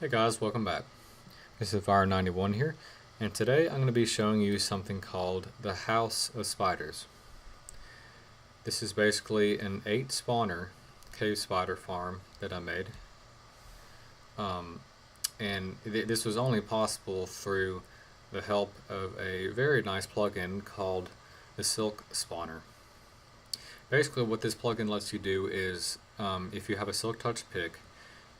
Hey guys, welcome back. This is Fire91 here, and today I'm going to be showing you something called the House of Spiders. This is basically an 8-spawner cave spider farm that I made. This was only possible through the help of a very nice plugin called the SilkSpawners. Basically what this plugin lets you do is, if you have a Silk Touch pick,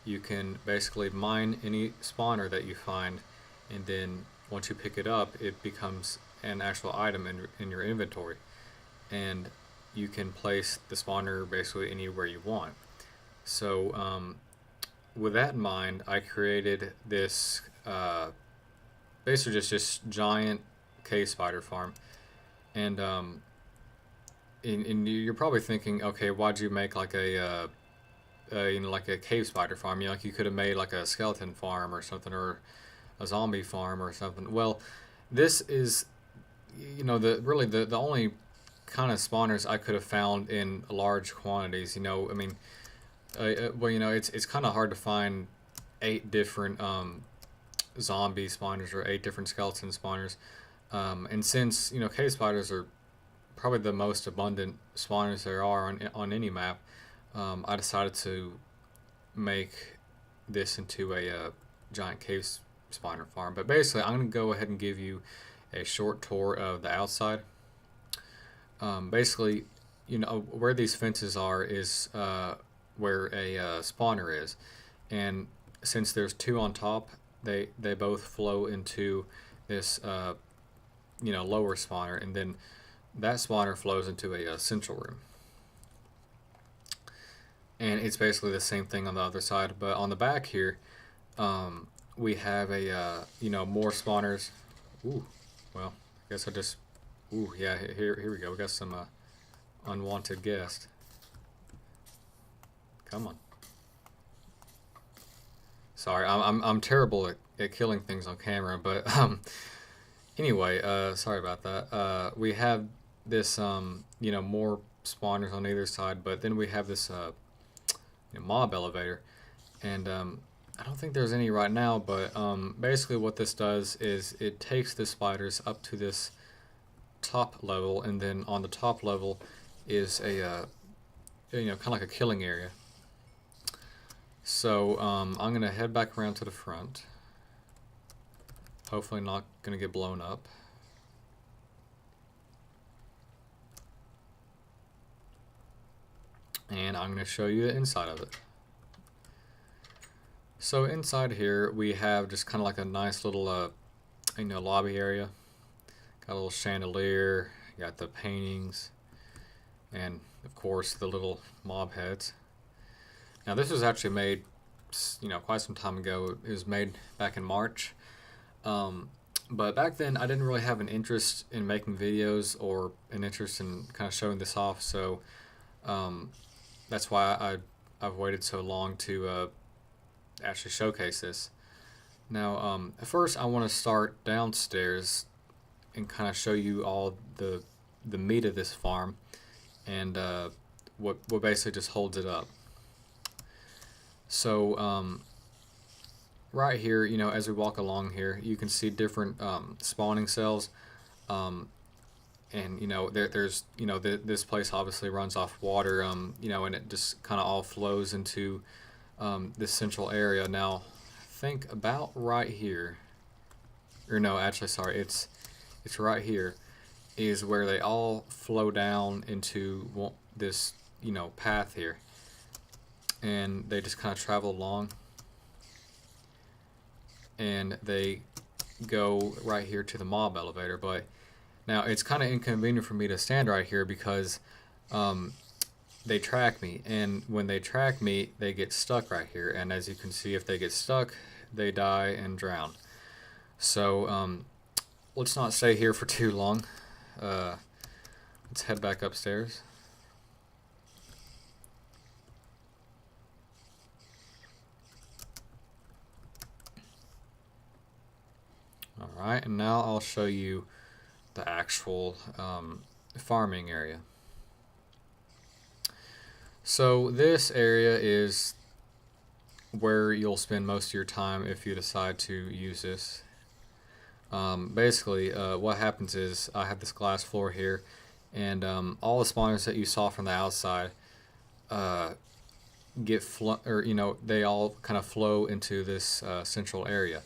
you can basically mine any spawner that you find, and then once you pick it up, it becomes an actual item in your inventory, and you can place the spawner basically anywhere you want. So with that in mind, I created this basically just giant cave spider farm, and you're probably thinking, okay, why'd you make like a like a cave spider farm? Like you could have made like a skeleton farm or something, or a zombie farm or something. Well, this is, the only kind of spawners I could have found in large quantities. I mean, it's kind of hard to find 8 different zombie spawners or 8 different skeleton spawners, and since cave spiders are probably the most abundant spawners there are on any map, I decided to make this into a giant cave spawner farm. But basically, I'm going to go ahead and give you a short tour of the outside. Basically, where these fences are is where a spawner is, and since there's 2 on top, they both flow into this lower spawner, and then that spawner flows into a central room. And it's basically the same thing on the other side, but on the back here, we have a more spawners. Ooh, well, I guess I just. Ooh, yeah, here we go. We got some unwanted guests. Come on. Sorry, I'm terrible at killing things on camera, but anyway, sorry about that. We have this more spawners on either side, but then we have this mob elevator, and I don't think there's any right now, but basically what this does is it takes the spiders up to this top level, and then on the top level is a kind of like a killing area. So I'm gonna head back around to the front, hopefully not gonna get blown up. And I'm going to show you the inside of it. So inside here we have just kind of like a nice little lobby area. Got a little chandelier, got the paintings, and of course the little mob heads. Now this was actually made quite some time ago. It was made back in March, but back then I didn't really have an interest in making videos or an interest in kind of showing this off, so that's why I've waited so long to actually showcase this. Now, first I want to start downstairs and kind of show you all the meat of this farm, and what basically just holds it up. So right here, as we walk along here, you can see different spawning cells. And there's this place obviously runs off water, and it just kind of all flows into this central area. Now think about right here, or no, actually sorry, it's right here is where they all flow down into this path here, and they just kind of travel along, and they go right here to the mob elevator. But now it's kind of inconvenient for me to stand right here because they track me, and when they track me, they get stuck right here. And as you can see, if they get stuck, they die and drown. So let's not stay here for too long. Let's head back upstairs. Alright, and now I'll show you the actual farming area. So this area is where you'll spend most of your time if you decide to use this. Basically, what happens is I have this glass floor here, and all the spawners that you saw from the outside they all kind of flow into this central area.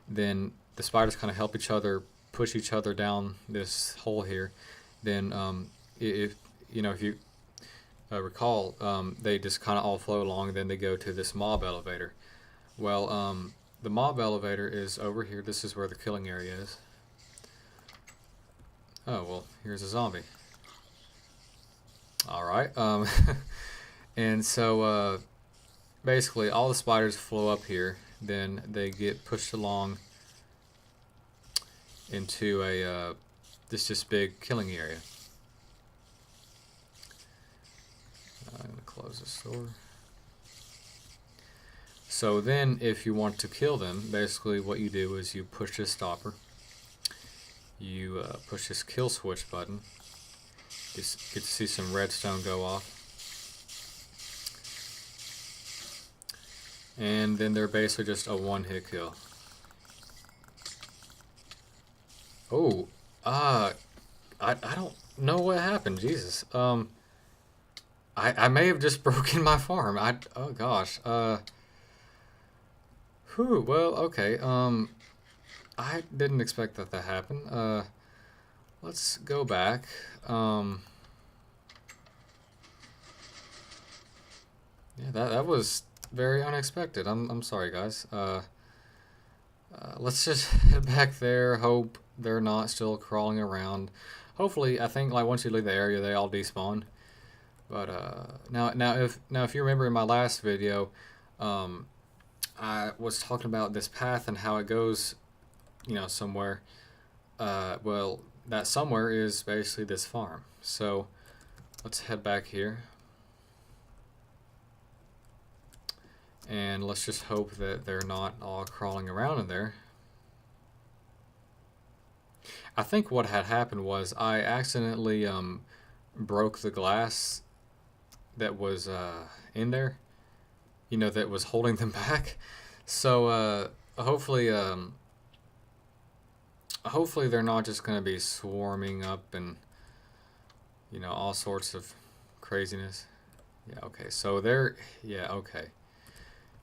Then the spiders kind of help each other push each other down this hole here. Then if you recall, they just kind of all flow along. Then they go to this mob elevator. Well, the mob elevator is over here. This is where the killing area is. Oh, well, here's a zombie. Alright, and so basically all the spiders flow up here, then they get pushed along into a this big killing area. I'm going to close this door. So then if you want to kill them, basically what you do is you push this stopper, you push this kill switch button, just get to see some redstone go off, and then they're basically just a one-hit kill. Oh, I don't know what happened. Jesus. I may have just broken my farm. Oh gosh. Whew. Well, okay. I didn't expect that to happen. Let's go back. Yeah, that was very unexpected. I'm sorry, guys. Let's just head back there. Hope they're not still crawling around. Hopefully, I think like once you leave the area, they all despawn. But now if you remember in my last video, I was talking about this path and how it goes, somewhere. Well, that somewhere is basically this farm. So let's head back here. And let's just hope that they're not all crawling around in there. I think what had happened was I accidentally broke the glass that was in there, that was holding them back. So hopefully they're not just going to be swarming up and all sorts of craziness. Yeah, okay. So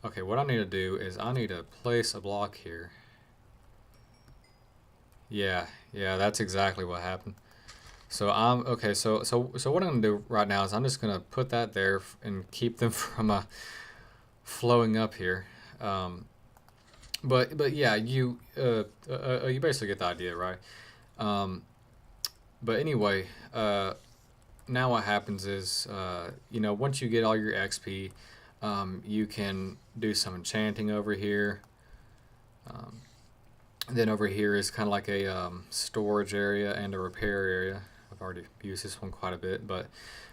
okay, what I need to do is I need to place a block here. Yeah, that's exactly what happened. So okay. So what I'm gonna do right now is I'm just gonna put that there and keep them from flowing up here. But yeah, you basically get the idea, right? But anyway, now what happens is once you get all your XP, you can do some enchanting over here. Then over here is kind of like a storage area and a repair area. I've already used this one quite a bit, but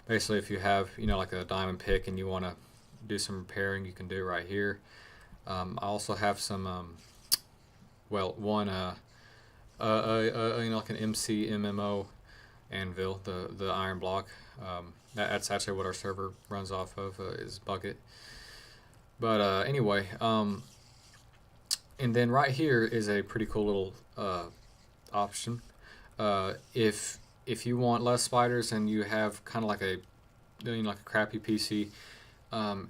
basically if you have like a diamond pick and you want to do some repairing, you can do it right here. I also have some one like an MMO anvil, the iron block. That's actually what our server runs off of, is bucket. But anyway, and then right here is a pretty cool little option. If you want less spiders and you have kind of like a crappy PC, and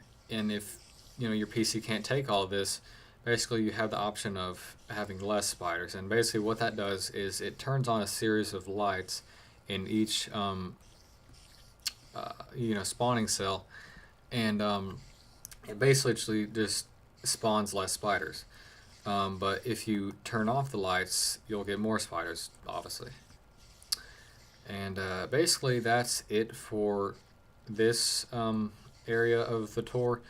if your PC can't take all of this, basically you have the option of having less spiders. And basically what that does is it turns on a series of lights in each spawning cell, and it basically just spawns less spiders. But if you turn off the lights, you'll get more spiders, obviously. And basically that's it for this area of the tour.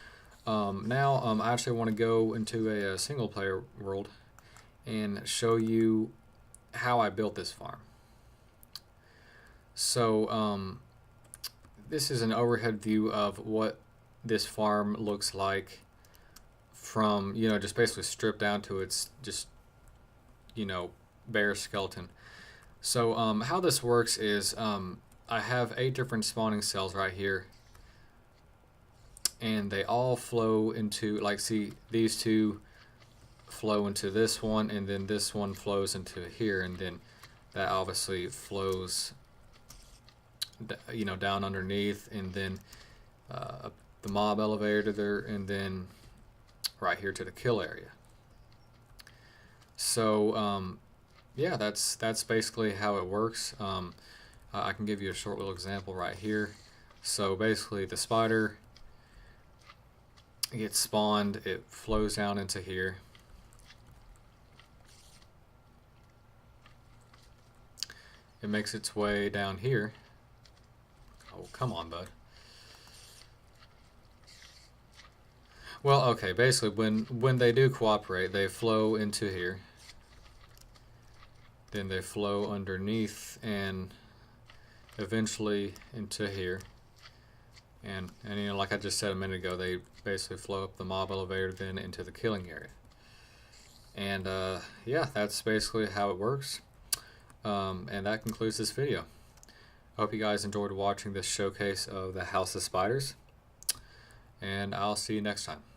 Now I actually want to go into a single player world and show you how I built this farm. So this is an overhead view of what this farm looks like from just basically stripped down to its just bare skeleton. So how this works is I have 8 different spawning cells right here, and they all flow into, like, see, these two flow into this one, and then this one flows into here, and then that obviously flows, you know, down underneath, and then the mob elevator there, and then right here to the kill area. So yeah, that's basically how it works. I can give you a short little example right here. So basically the spider gets spawned, it flows down into here. It makes its way down here. Oh, come on, bud. Well, okay, basically when they do cooperate, they flow into here. Then they flow underneath and eventually into here. And you know, like I just said a minute ago, they basically flow up the mob elevator then into the killing area. And yeah, that's basically how it works. And that concludes this video. I hope you guys enjoyed watching this showcase of the House of Spiders, and I'll see you next time.